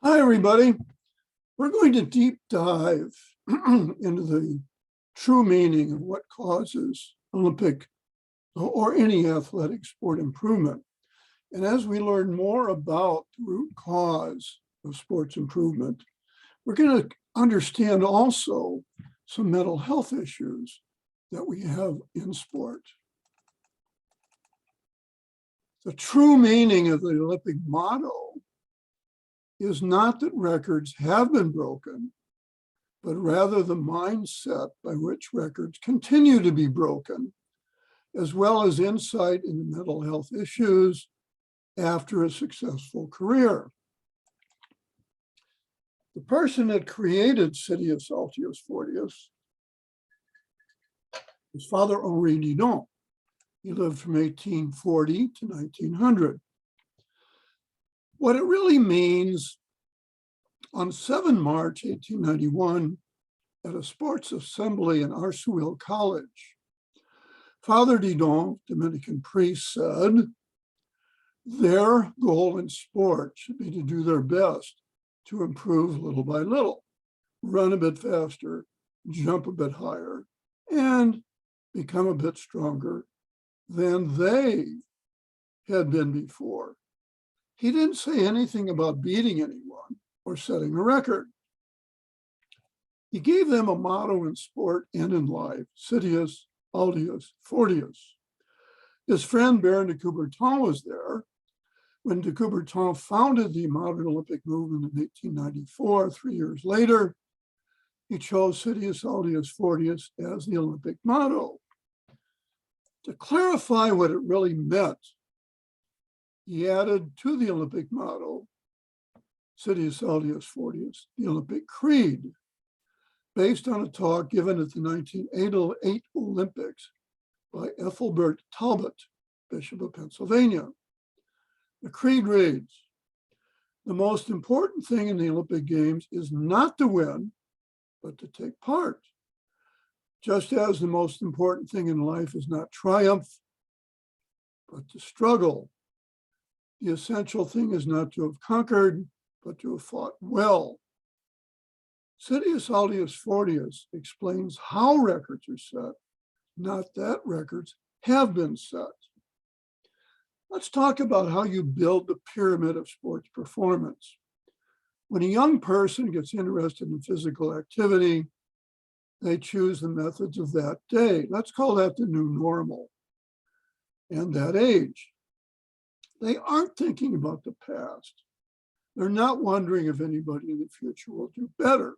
Hi, everybody. We're going to deep dive into the true meaning of what causes Olympic or any athletic sport improvement. And as we learn more about the root cause of sports improvement, we're going to understand also some mental health issues that we have in sport. The true meaning of the Olympic motto is not that records have been broken, but rather the mindset by which records continue to be broken, as well as insight into mental health issues after a successful career. The person that created Citius Altius Fortius was Father Henri Didon. He lived from 1840 to 1900. What it really means, on 7 March 1891, at a sports assembly in Arsouil College, Father Didon, Dominican priest, said, their goal in sport should be to do their best to improve little by little, run a bit faster, jump a bit higher, and become a bit stronger than they had been before. He didn't say anything about beating anyone or setting a record. He gave them a motto in sport and in life, Citius Altius Fortius. His friend Baron de Coubertin was there when de Coubertin founded the modern Olympic movement in 1894. 3 years later, he chose Citius Altius Fortius as the Olympic motto. To clarify what it really meant, he added to the Olympic motto, Citius Altius Fortius, the Olympic Creed, based on a talk given at the 1908 Olympics by Ethelbert Talbot, Bishop of Pennsylvania. The creed reads, the most important thing in the Olympic Games is not to win, but to take part. Just as the most important thing in life is not triumph, but to struggle. The essential thing is not to have conquered, but to have fought well. Citius Altius Fortius explains how records are set, not that records have been set. Let's talk about how you build the pyramid of sports performance. When a young person gets interested in physical activity, they choose the methods of that day. Let's call that the new normal and that age. They aren't thinking about the past. They're not wondering if anybody in the future will do better.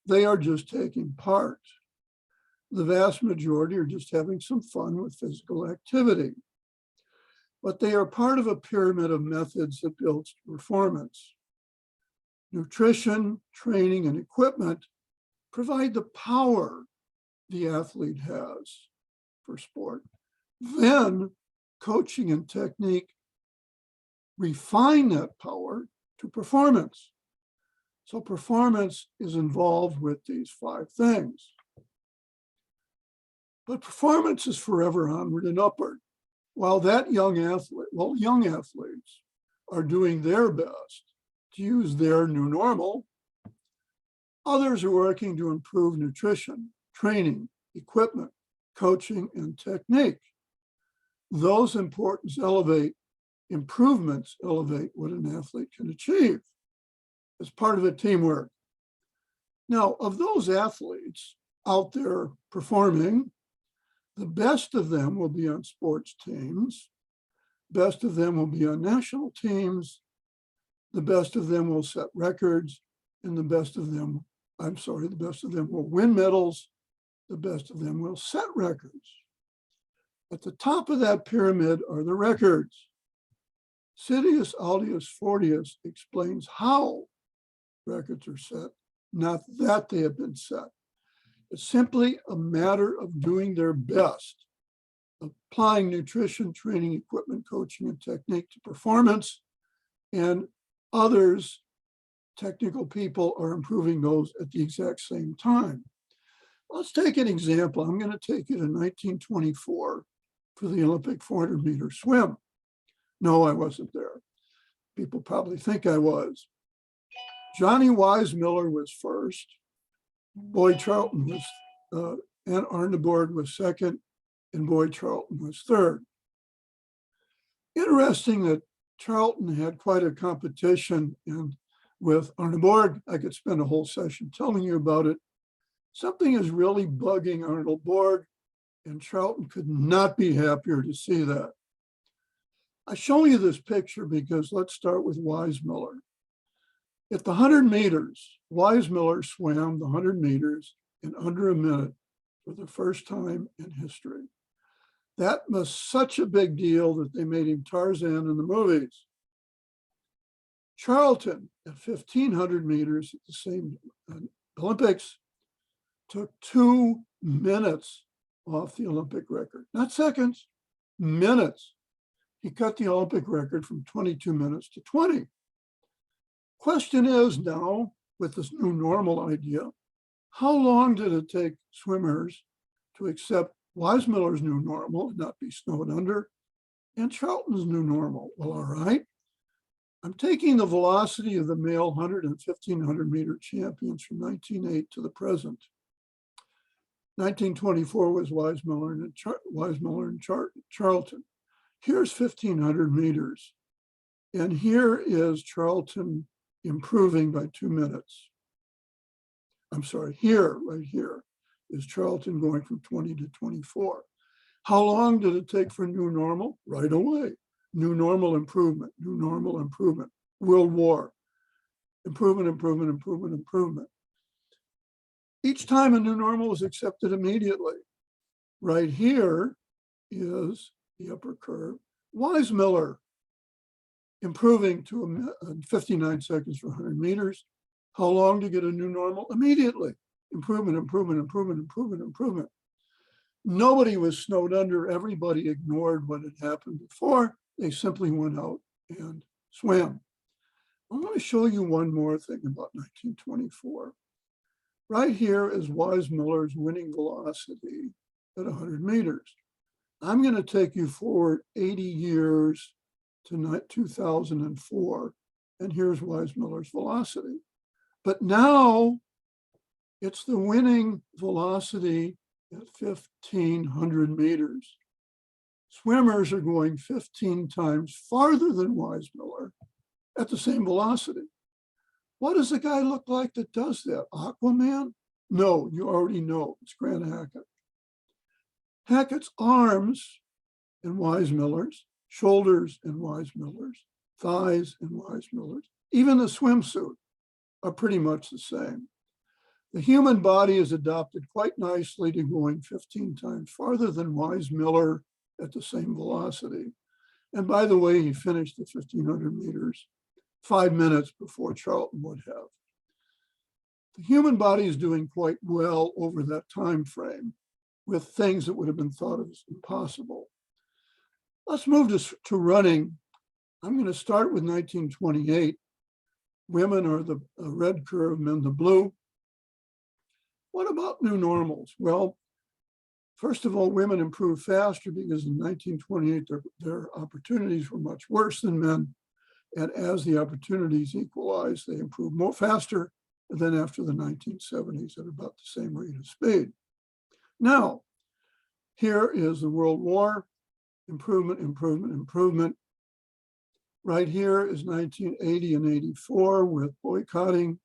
They are just taking part. The vast majority are just having some fun with physical activity. But they are part of a pyramid of methods that builds performance. Nutrition, training, and equipment provide the power the athlete has for sport. Then coaching and technique refine that power to performance. So performance is involved with these 5 things. But performance is forever onward and upward. While young athletes are doing their best to use their new normal, others are working to improve nutrition, training, equipment, coaching, and technique. Those improvements elevate what an athlete can achieve as part of a teamwork. Now, of those athletes out there performing, the best of them will be on sports teams, best of them will be on national teams, the best of them will set records, and the best of them will win medals, the best of them will set records. At the top of that pyramid are the records. Citius Altius Fortius explains how records are set, not that they have been set. It's simply a matter of doing their best, applying nutrition, training, equipment, coaching, and technique to performance, and others, technical people, are improving those at the exact same time. Let's take an example. I'm going to take it in 1924 for the Olympic 400-meter swim. No, I wasn't there. People probably think I was. Johnny Weissmuller was first. Boyd Charlton was, and Arneborg was second, and Boyd Charlton was third. Interesting that Charlton had quite a competition, and with Arneborg, I could spend a whole session telling you about it. Something is really bugging Arnold Borg, and Charlton could not be happier to see that. I show you this picture because let's start with Weissmuller. At the 100 meters, Weissmuller swam the 100 meters in under a minute for the first time in history. That was such a big deal that they made him Tarzan in the movies. Charlton at 1,500 meters at the same Olympics took 2 minutes off the Olympic record, not seconds, minutes. He cut the Olympic record from 22 minutes to 20. Question is now, with this new normal idea, how long did it take swimmers to accept Weissmuller's new normal and not be snowed under, and Charlton's new normal? Well, all right. I'm taking the velocity of the male 100 and 1,500 meter champions from 1908 to the present. 1924 was Weissmuller and Charlton. Here's 1,500 meters. And here is Charlton improving by 2 minutes. I'm sorry, right here is Charlton going from 20 to 24. How long did it take for new normal? Right away. New normal improvement, new normal improvement. World War, improvement, improvement, improvement, improvement. Each time a new normal was accepted immediately. Right here is the upper curve. Weissmuller improving to 59 seconds for 100 meters. How long to get a new normal? Immediately. Improvement, improvement, improvement, improvement, improvement. Nobody was snowed under. Everybody ignored what had happened before. They simply went out and swam. I want to show you one more thing about 1924. Right here is Weissmuller's winning velocity at 100 meters. I'm going to take you forward 80 years to 2004, and here's Weissmuller's velocity. But now it's the winning velocity at 1,500 meters. Swimmers are going 15 times farther than Weissmuller at the same velocity. What does the guy look like that does that? Aquaman? No, you already know. It's Grant Hackett. Hackett's arms and Weissmuller's, shoulders and Weissmuller's, thighs and Weissmuller's, even the swimsuit are pretty much the same. The human body is adapted quite nicely to going 15 times farther than Weissmuller at the same velocity. And by the way, he finished the 1,500 meters 5 minutes before Charlton would have. The human body is doing quite well over that time frame with things that would have been thought of as impossible. Let's move to running. I'm going to start with 1928. Women are the red curve, men the blue. What about new normals? Well, first of all, women improved faster because in 1928, their opportunities were much worse than men. And as the opportunities equalized, they improved more faster than after the 1970s at about the same rate of speed. Now, here is the World War, improvement, improvement, improvement. Right here is 1980 and 84 with boycotting.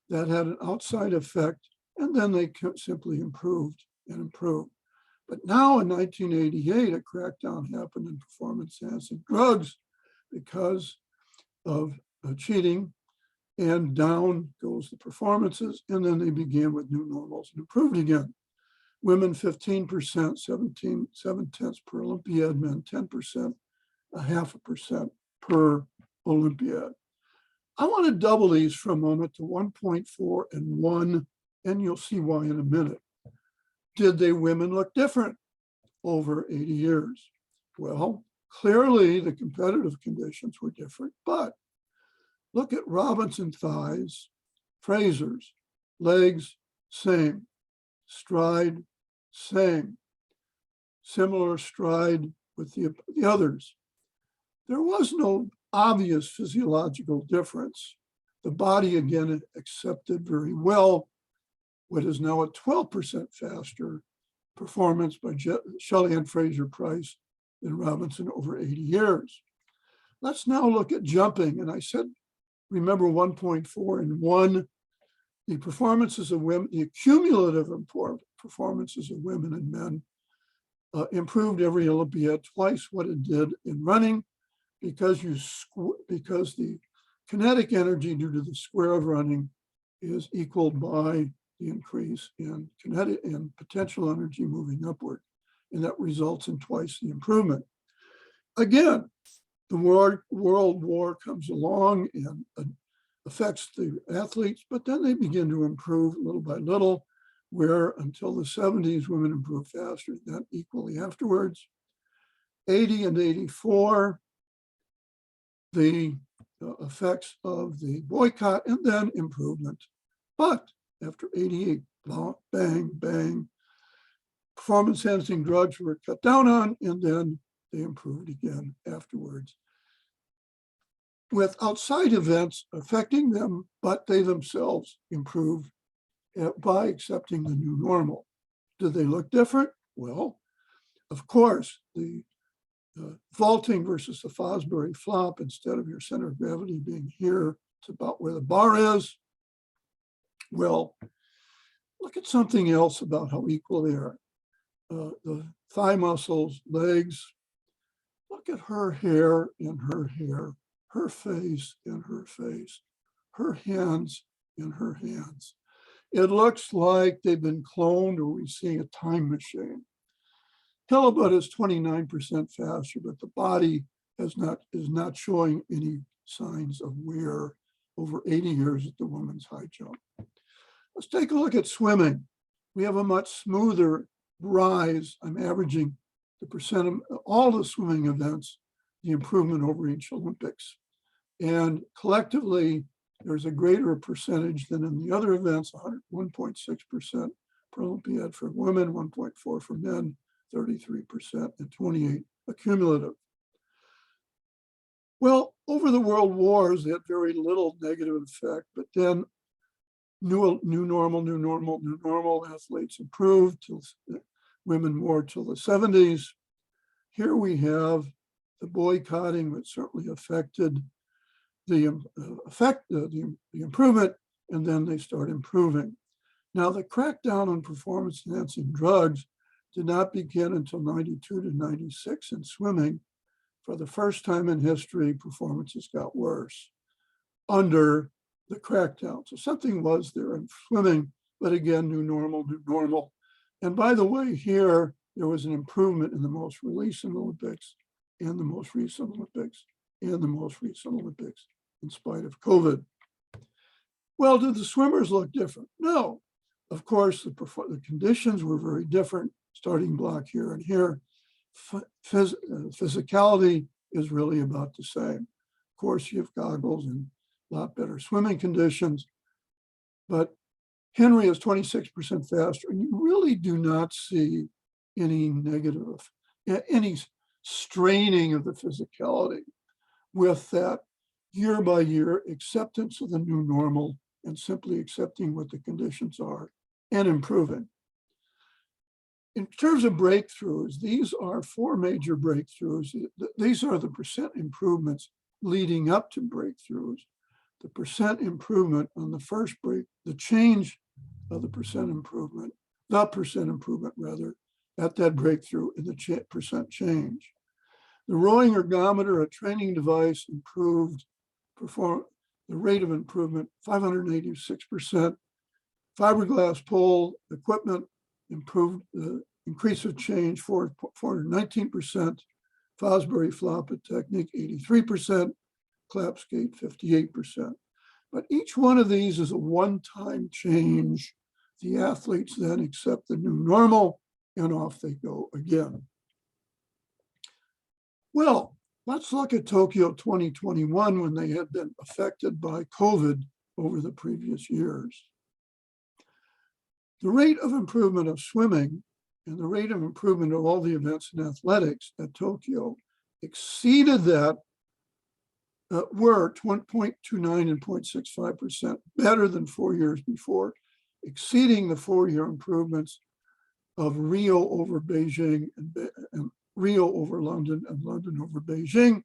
That had an outside effect, and then they simply improved and improved. But now in 1988, a crackdown happened in performance-enhancing drugs because of cheating, and down goes the performances, and then they began with new normals and improved again. Women 15%, 7/10 per Olympiad, men 10%, 0.5% per Olympiad. I want to double these for a moment to 1.4 and 1, and you'll see why in a minute. Did they women look different over 80 years? Well, clearly the competitive conditions were different, but look at Robinson thighs, Fraser's legs, same, stride, same, similar stride with the others. There was no obvious physiological difference The body again accepted very well what is now a 12% faster performance by Shelley Ann Fraser Price than Robinson over 80 years. Let's now look at jumping. And I said, remember 1.4 and 1, the performances of women, the cumulative performances of women and men improved every Olympiad twice what it did in running, because the kinetic energy due to the square of running is equaled by the increase in kinetic and potential energy moving upward, and that results in twice the improvement. Again, the World War comes along and affects the athletes, but then they begin to improve little by little, where until the 70s, women improved faster than equally afterwards. 80 and 84, the effects of the boycott and then improvement. But after 88, bang, bang, performance-enhancing drugs were cut down on, and then they improved again afterwards, with outside events affecting them, but they themselves improved by accepting the new normal. Do they look different? Well, of course, the vaulting versus the Fosbury flop, instead of your center of gravity being here, it's about where the bar is. Well, look at something else about how equal they are. The thigh muscles, legs. Look at her hair and her hair, her face and her face, her hands and her hands. It looks like they've been cloned, or we're seeing a time machine. Helibut is 29% faster, but the body is not showing any signs of wear over 80 years at the women's high jump. Let's take a look at swimming. We have a much smoother rise. I'm averaging the percent of all the swimming events, the improvement over each Olympics. And collectively, there's a greater percentage than in the other events, 1.6% per Olympiad for women, 1.4 for men, 33% and 28 accumulative. Well, over the world wars, they had very little negative effect, but then new normal athletes improved till women more till the 70s. Here we have the boycotting, which certainly affected the improvement, and then they start improving. Now, the crackdown on performance-enhancing drugs did not begin until 92 to 96 in swimming. For the first time in history, performances got worse under the crackdown. So something was there in swimming, but again, new normal. And by the way, here, there was an improvement in the most recent Olympics and the most recent Olympics and the most recent Olympics in spite of COVID. Well, did the swimmers look different? No. Of course, the conditions were very different, starting block here and here. Physicality is really about the same. Of course, you have goggles and a lot better swimming conditions, but Henry is 26% faster, and you really do not see any negative, any straining of the physicality with that year by year acceptance of the new normal and simply accepting what the conditions are and improving. In terms of breakthroughs, these are 4 major breakthroughs. These are the percent improvements leading up to breakthroughs. The percent improvement on the first break, the change of the percent improvement rather, at that breakthrough in the percent change. The rowing ergometer, a training device, improved the rate of improvement 586%. Fiberglass pole equipment improved the increase of change 419%. Fosbury flopper technique 83%. Clap skate 58%. But each one of these is a one-time change. The athletes then accept the new normal and off they go again. Well, let's look at Tokyo 2021 when they had been affected by COVID over the previous years. The rate of improvement of swimming and the rate of improvement of all the events in athletics at Tokyo exceeded that were 0.29 and 0.65% better than 4 years before, exceeding the 4-year improvements of Rio over Beijing and Rio over London and London over Beijing.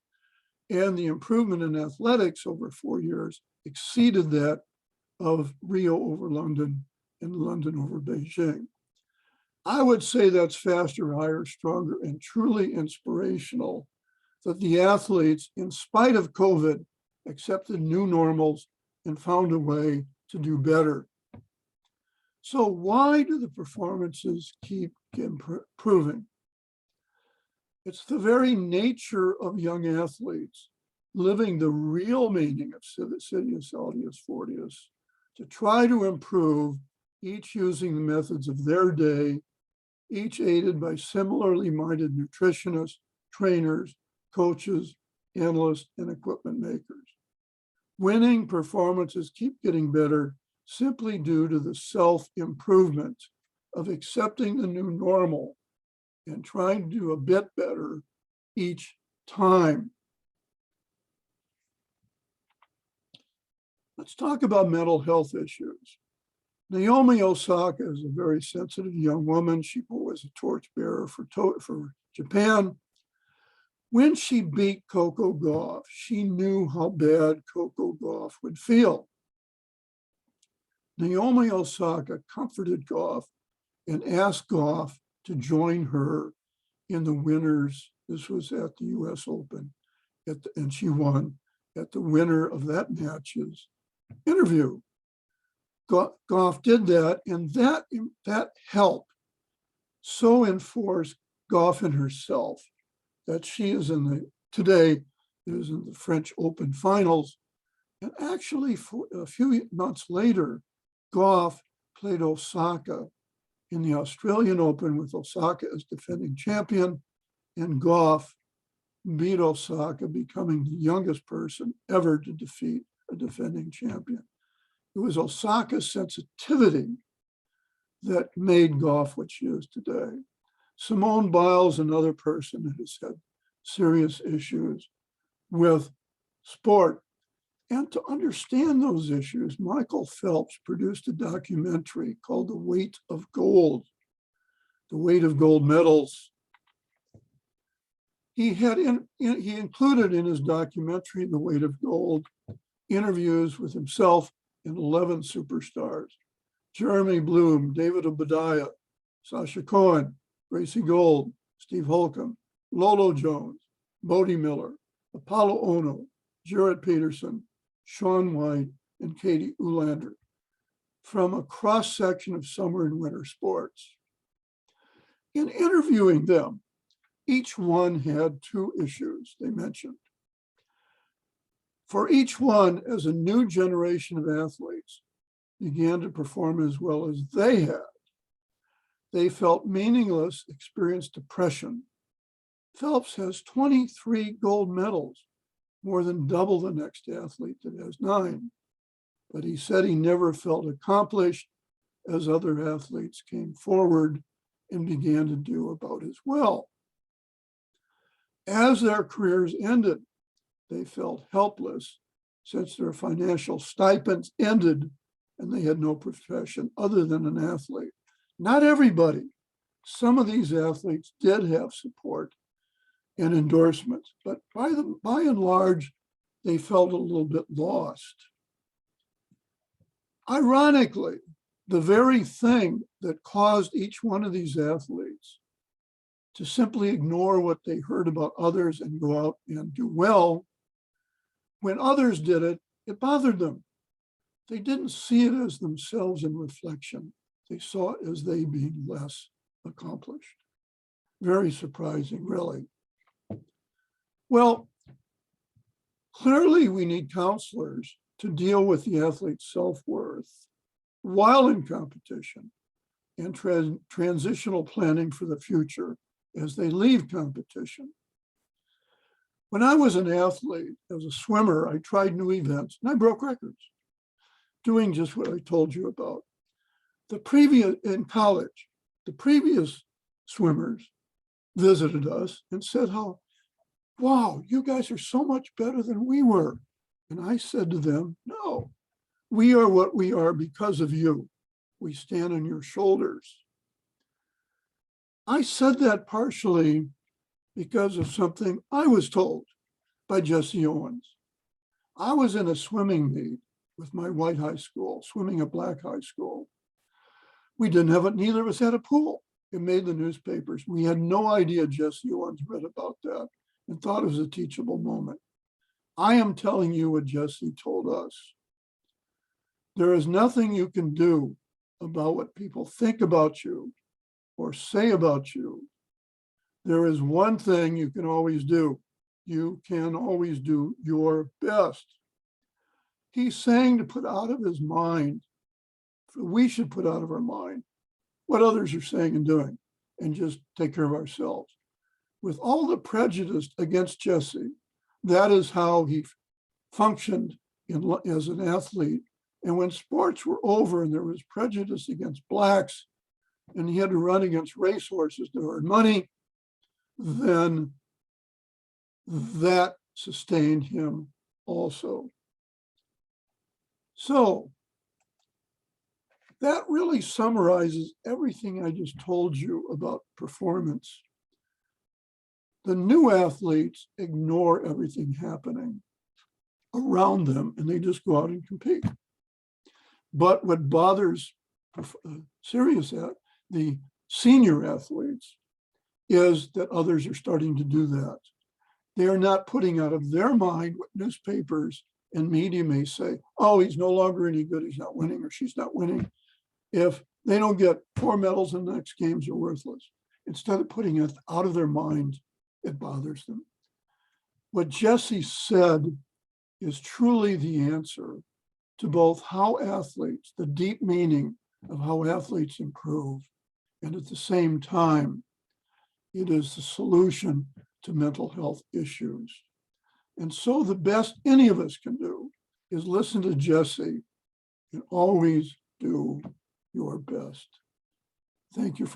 And the improvement in athletics over 4 years exceeded that of Rio over London and London over Beijing. I would say that's faster, higher, stronger, and truly inspirational that the athletes, in spite of COVID, accepted new normals and found a way to do better. So why do the performances keep improving? It's the very nature of young athletes living the real meaning of Sidious Altius Fortius to try to improve, each using the methods of their day, each aided by similarly minded nutritionists, trainers, coaches, analysts, and equipment makers. Winning performances keep getting better simply due to the self-improvement of accepting the new normal and trying to do a bit better each time. Let's talk about mental health issues. Naomi Osaka is a very sensitive young woman. She was a torchbearer for Japan. When she beat Coco Gauff, she knew how bad Coco Gauff would feel. Naomi Osaka comforted Gauff and asked Gauff to join her in the winners. This was at the US Open, and she won at the winner of that match's interview. Gauff did that, and that helped so enforce Gauff in herself that she is today is in the French Open finals. And actually, for a few months later, Gauff played Osaka in the Australian Open with Osaka as defending champion, and Gauff beat Osaka, becoming the youngest person ever to defeat a defending champion. It was Osaka's sensitivity that made Gauff what she is today. Simone Biles, another person that has had serious issues with sport. And to understand those issues, Michael Phelps produced a documentary called The Weight of Gold, the weight of gold medals. He included in his documentary, The Weight of Gold, interviews with himself and 11 superstars: Jeremy Bloom, David Obadiah, Sasha Cohen, Gracie Gold, Steve Holcomb, Lolo Jones, Bodie Miller, Apollo Ono, Jarrett Peterson, Shaun White, and Katie Ulander, from a cross-section of summer and winter sports. In interviewing them, each one had 2 issues they mentioned. For each one, as a new generation of athletes began to perform as well as they had, they felt meaningless, experienced depression. Phelps has 23 gold medals, more than double the next athlete that has 9. But he said he never felt accomplished as other athletes came forward and began to do about as well. As their careers ended, they felt helpless since their financial stipends ended and they had no profession other than an athlete. Not everybody. Some of these athletes did have support and endorsements, but by and large, they felt a little bit lost. Ironically, the very thing that caused each one of these athletes to simply ignore what they heard about others and go out and do well, when others did it, it bothered them. They didn't see it as themselves in reflection. They saw it as they being less accomplished. Very surprising, really. Well, clearly we need counselors to deal with the athlete's self-worth while in competition and transitional planning for the future as they leave competition. When I was an athlete, as a swimmer, I tried new events and I broke records, doing just what I told you about. In college, the previous swimmers visited us and said, wow, you guys are so much better than we were. And I said to them, no, we are what we are because of you. We stand on your shoulders. I said that partially because of something I was told by Jesse Owens. I was in a swimming meet with my white high school, swimming at black high school. We didn't have it, neither of us had a pool. It made the newspapers. We had no idea Jesse Owens read about that and thought it was a teachable moment. I am telling you what Jesse told us. There is nothing you can do about what people think about you or say about you. There is one thing you can always do. You can always do your best. He's saying to put out of his mind, we should put out of our mind what others are saying and doing and just take care of ourselves. With all the prejudice against Jesse, that is how he functioned as an athlete. And when sports were over and there was prejudice against blacks and he had to run against racehorses to earn money, then that sustained him also. So that really summarizes everything I just told you about performance. The new athletes ignore everything happening around them and they just go out and compete. But what bothers the senior athletes is that others are starting to do that. They are not putting out of their mind what newspapers and media may say, oh, he's no longer any good, he's not winning or she's not winning. If they don't get 4 medals in the next games, they're worthless. Instead of putting it out of their mind, it bothers them. What Jesse said is truly the answer to both how athletes, the deep meaning of how athletes improve, and at the same time, it is the solution to mental health issues. And so the best any of us can do is listen to Jesse and always do your best. Thank you for listening.